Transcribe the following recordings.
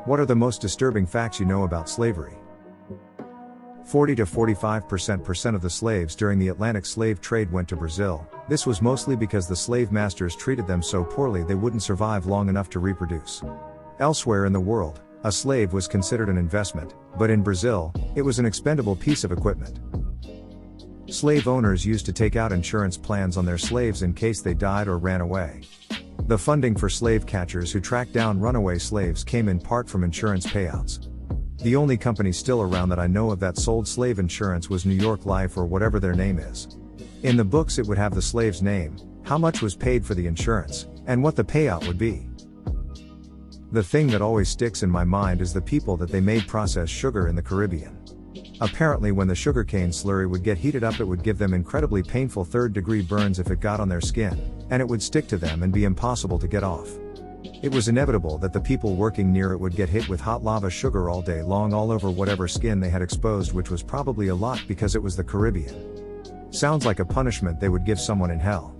What are the most disturbing facts you know about slavery? 40 to 45% of the slaves during the Atlantic slave trade went to Brazil. This was mostly because the slave masters treated them so poorly they wouldn't survive long enough to reproduce. Elsewhere in the world, a slave was considered an investment, but in Brazil, it was an expendable piece of equipment. Slave owners used to take out insurance plans on their slaves in case they died or ran away. The funding for slave catchers who tracked down runaway slaves came in part from insurance payouts. The only company still around that I know of that sold slave insurance was New York Life or whatever their name is. In the books it would have the slave's name, how much was paid for the insurance, and what the payout would be. The thing that always sticks in my mind is the people that they made process sugar in the Caribbean. Apparently when the sugarcane slurry would get heated up it would give them incredibly painful third-degree burns if it got on their skin, and it would stick to them and be impossible to get off. It was inevitable that the people working near it would get hit with hot lava sugar all day long all over whatever skin they had exposed, which was probably a lot because it was the Caribbean. Sounds like a punishment they would give someone in hell.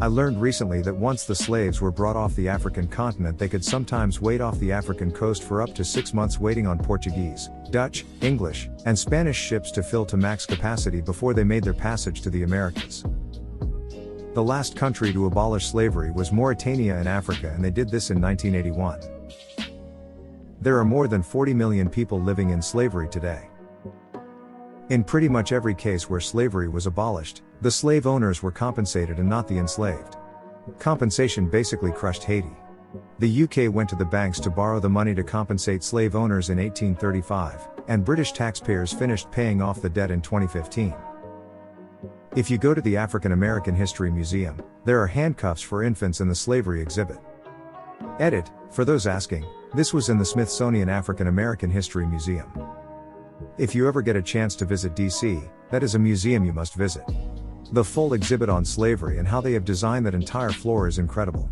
I learned recently that once the slaves were brought off the African continent they could sometimes wait off the African coast for up to 6 months waiting on Portuguese, Dutch, English, and Spanish ships to fill to max capacity before they made their passage to the Americas. The last country to abolish slavery was Mauritania in Africa, and they did this in 1981. There are more than 40 million people living in slavery today. In pretty much every case where slavery was abolished, the slave owners were compensated and not the enslaved. Compensation basically crushed Haiti. The UK went to the banks to borrow the money to compensate slave owners in 1835, and British taxpayers finished paying off the debt in 2015. If you go to the African American History Museum, there are handcuffs for infants in the slavery exhibit. Edit, for those asking, this was in the Smithsonian African American History Museum. If you ever get a chance to visit DC, that is a museum you must visit. The full exhibit on slavery and how they have designed that entire floor is incredible.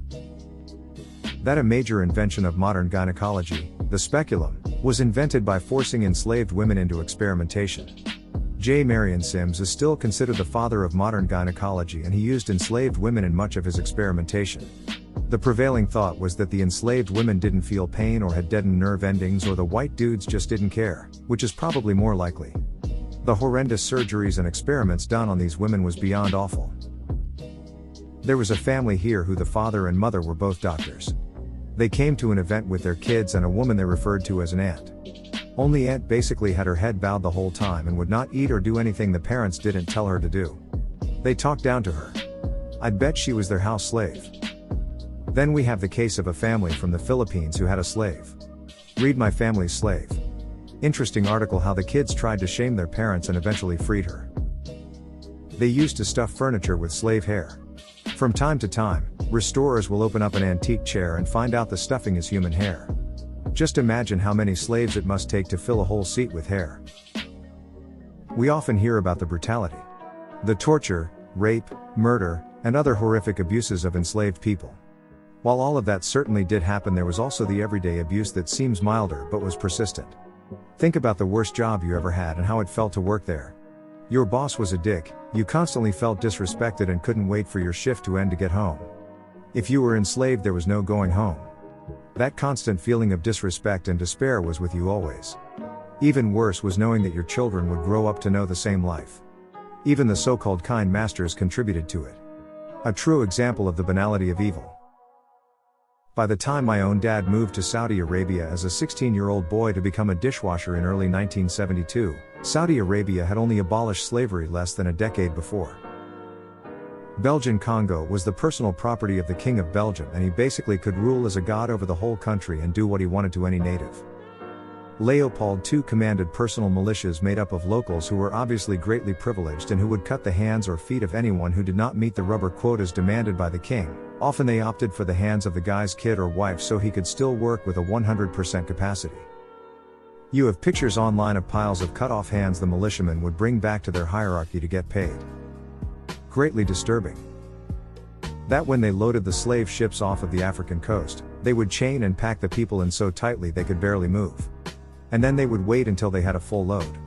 That a major invention of modern gynecology, the speculum, was invented by forcing enslaved women into experimentation. J. Marion Sims is still considered the father of modern gynecology, and he used enslaved women in much of his experimentation. The prevailing thought was that the enslaved women didn't feel pain or had deadened nerve endings, or the white dudes just didn't care, which is probably more likely. The horrendous surgeries and experiments done on these women was beyond awful. There was a family here who the father and mother were both doctors. They came to an event with their kids and a woman they referred to as an aunt. Only aunt basically had her head bowed the whole time and would not eat or do anything the parents didn't tell her to do. They talked down to her. I'd bet she was their house slave. Then we have the case of a family from the Philippines who had a slave. Read My Family's Slave. Interesting article how the kids tried to shame their parents and eventually freed her. They used to stuff furniture with slave hair. From time to time, restorers will open up an antique chair and find out the stuffing is human hair. Just imagine how many slaves it must take to fill a whole seat with hair. We often hear about the brutality, the torture, rape, murder, and other horrific abuses of enslaved people. While all of that certainly did happen, there was also the everyday abuse that seems milder but was persistent. Think about the worst job you ever had and how it felt to work there. Your boss was a dick, you constantly felt disrespected and couldn't wait for your shift to end to get home. If you were enslaved, there was no going home. That constant feeling of disrespect and despair was with you always. Even worse was knowing that your children would grow up to know the same life. Even the so-called kind masters contributed to it. A true example of the banality of evil. By the time my own dad moved to Saudi Arabia as a 16-year-old boy to become a dishwasher in early 1972, Saudi Arabia had only abolished slavery less than a decade before. Belgian Congo was the personal property of the King of Belgium, and he basically could rule as a god over the whole country and do what he wanted to any native. Leopold II commanded personal militias made up of locals who were obviously greatly privileged and who would cut the hands or feet of anyone who did not meet the rubber quotas demanded by the king. Often they opted for the hands of the guy's kid or wife so he could still work with a 100% capacity. You have pictures online of piles of cut off hands the militiamen would bring back to their hierarchy to get paid. Greatly disturbing. That when they loaded the slave ships off of the African coast, they would chain and pack the people in so tightly they could barely move. And then they would wait until they had a full load.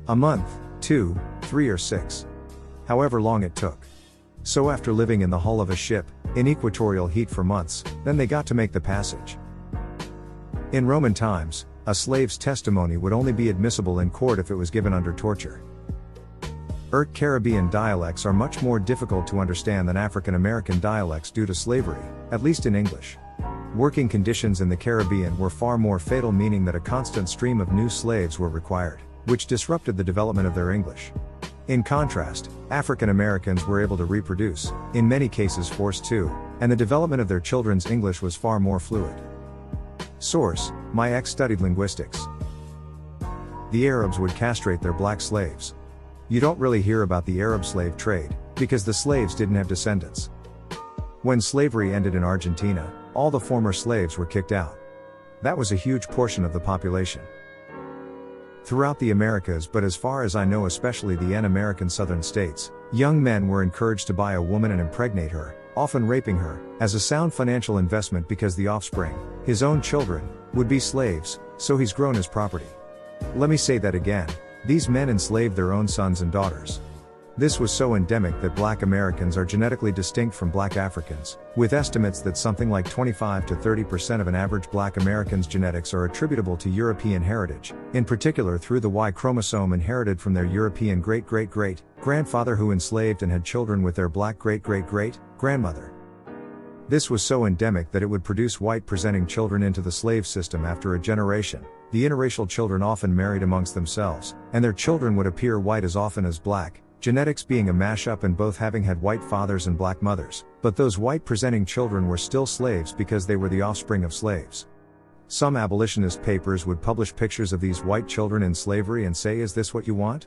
A month, 2, 3 or 6. However long it took. So after living in the hull of a ship, in equatorial heat for months, then they got to make the passage. In Roman times, a slave's testimony would only be admissible in court if it was given under torture. Caribbean dialects are much more difficult to understand than African American dialects due to slavery, at least in English. Working conditions in the Caribbean were far more fatal, meaning that a constant stream of new slaves were required, which disrupted the development of their English. In contrast, African Americans were able to reproduce, in many cases forced to, and the development of their children's English was far more fluid. Source: My ex studied linguistics. The Arabs would castrate their black slaves. You don't really hear about the Arab slave trade, because the slaves didn't have descendants. When slavery ended in Argentina, all the former slaves were kicked out. That was a huge portion of the population. Throughout the Americas, but as far as I know especially the American southern states, young men were encouraged to buy a woman and impregnate her, often raping her, as a sound financial investment because the offspring, his own children, would be slaves, so he's grown his property. Let me say that again, these men enslaved their own sons and daughters. This was so endemic that black Americans are genetically distinct from black Africans, with estimates that something like 25 to 30% of an average black American's genetics are attributable to European heritage, in particular through the Y chromosome inherited from their European great-great-great-grandfather who enslaved and had children with their black great-great-great-grandmother. This was so endemic that it would produce white-presenting children into the slave system after a generation. The interracial children often married amongst themselves, and their children would appear white as often as black, genetics being a mashup and both having had white fathers and black mothers, but those white-presenting children were still slaves because they were the offspring of slaves. Some abolitionist papers would publish pictures of these white children in slavery and say, "Is this what you want?"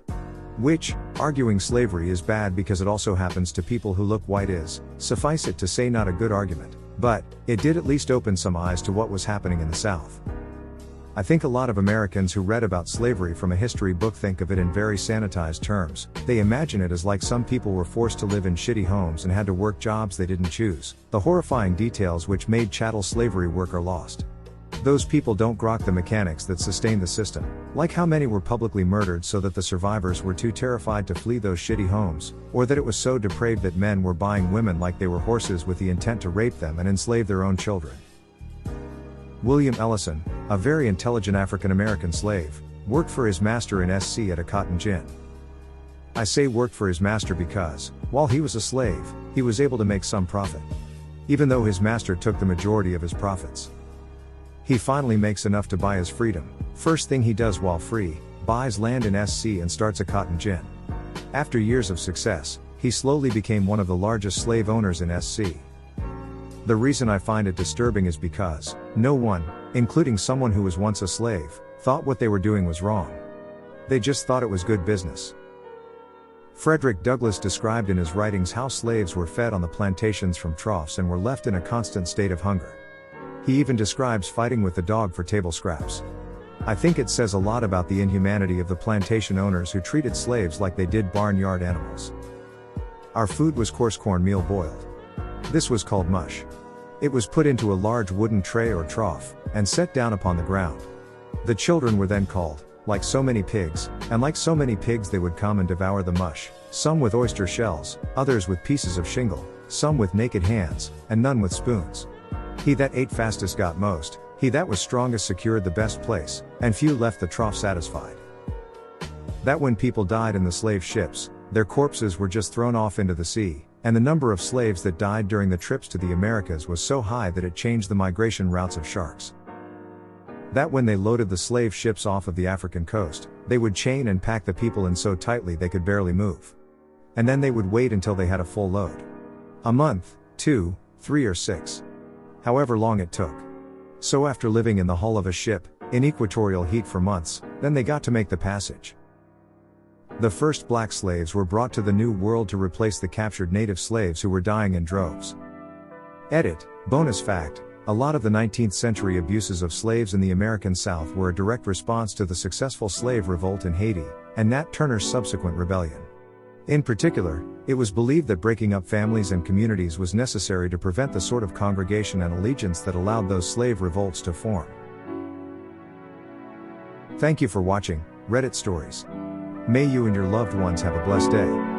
Which, arguing slavery is bad because it also happens to people who look white is, suffice it to say, not a good argument, but it did at least open some eyes to what was happening in the South. I think a lot of Americans who read about slavery from a history book think of it in very sanitized terms. They imagine it as like some people were forced to live in shitty homes and had to work jobs they didn't choose. The horrifying details which made chattel slavery work are lost. Those people don't grok the mechanics that sustained the system, like how many were publicly murdered so that the survivors were too terrified to flee those shitty homes, or that it was so depraved that men were buying women like they were horses with the intent to rape them and enslave their own children. William Ellison, a very intelligent African American slave, worked for his master in SC at a cotton gin. I say worked for his master because, while he was a slave, he was able to make some profit. Even though his master took the majority of his profits. He finally makes enough to buy his freedom. First thing he does while free, buys land in SC and starts a cotton gin. After years of success, he slowly became one of the largest slave owners in SC. The reason I find it disturbing is because no one, including someone who was once a slave, thought what they were doing was wrong. They just thought it was good business. Frederick Douglass described in his writings how slaves were fed on the plantations from troughs and were left in a constant state of hunger. He even describes fighting with the dog for table scraps. I think it says a lot about the inhumanity of the plantation owners who treated slaves like they did barnyard animals. Our food was coarse cornmeal boiled. This was called mush. It was put into a large wooden tray or trough, and set down upon the ground. The children were then called, like so many pigs, and like so many pigs they would come and devour the mush, some with oyster shells, others with pieces of shingle, some with naked hands, and none with spoons. He that ate fastest got most, he that was strongest secured the best place, and few left the trough satisfied. That when people died in the slave ships, their corpses were just thrown off into the sea, and the number of slaves that died during the trips to the Americas was so high that it changed the migration routes of sharks. That when they loaded the slave ships off of the African coast, they would chain and pack the people in so tightly they could barely move. And then they would wait until they had a full load. A month, 2, 3 or 6. However long it took. So after living in the hull of a ship, in equatorial heat for months, then they got to make the passage. The first black slaves were brought to the New World to replace the captured native slaves who were dying in droves. Edit, bonus fact, a lot of the 19th century abuses of slaves in the American South were a direct response to the successful slave revolt in Haiti, and Nat Turner's subsequent rebellion. In particular, it was believed that breaking up families and communities was necessary to prevent the sort of congregation and allegiance that allowed those slave revolts to form. Thank you for watching Reddit Stories. May you and your loved ones have a blessed day.